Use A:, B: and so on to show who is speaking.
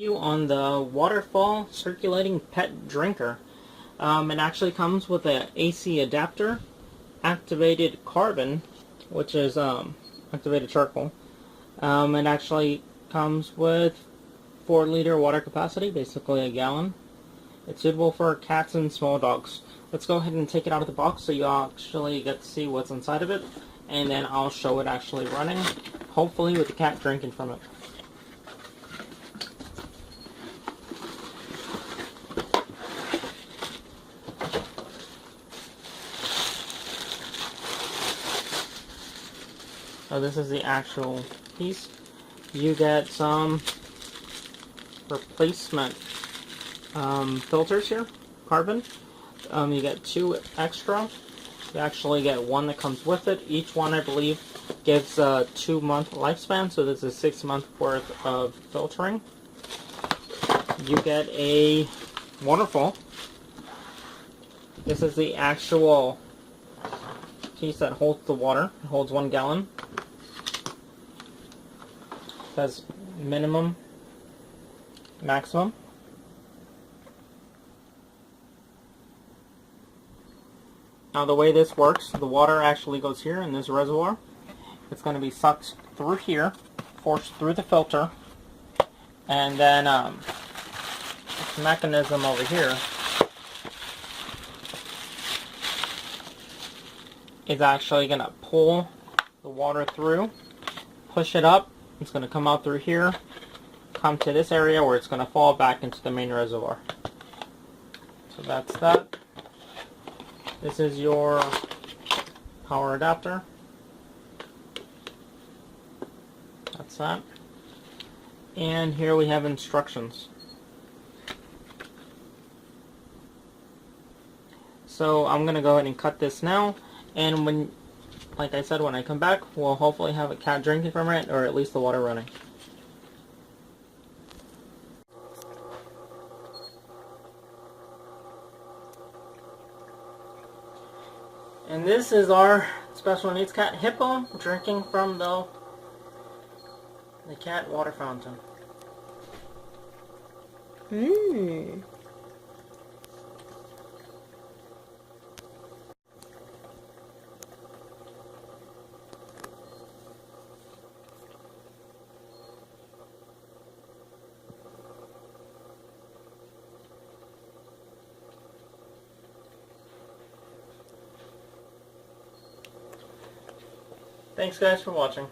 A: On the Waterfall Circulating Pet Drinker. It actually comes with an AC adapter, activated carbon, which is activated charcoal. It actually comes with 4-liter water capacity, basically a gallon. It's suitable for cats and small dogs. Let's go ahead and take it out of the box so you actually get to see what's inside of it, and then I'll show it actually running, hopefully with the cat drinking from it. So this is the actual piece. You get some replacement filters here, carbon. You get 2 extra. You actually get 1 that comes with it. Each one, I believe, gives a 2-month lifespan, so this is 6 months worth of filtering. You get a waterfall. This is the actual piece that holds the water. It holds 1 gallon. It says minimum, maximum. Now the way this works, the water actually goes here in this reservoir. It's going to be sucked through here, forced through the filter, and then this mechanism over here is actually going to pull the water through, push it up. It's going to come out through here, come to this area where it's going to fall back into the main reservoir. So that's that. This is your power adapter. That's that. And here we have instructions. So I'm going to go ahead and cut this now, and when, like I said, when I come back, we'll hopefully have a cat drinking from it, or at least the water running. And this is our special needs cat, Hippo, drinking from the cat water fountain.
B: Mmm.
A: Thanks guys for watching.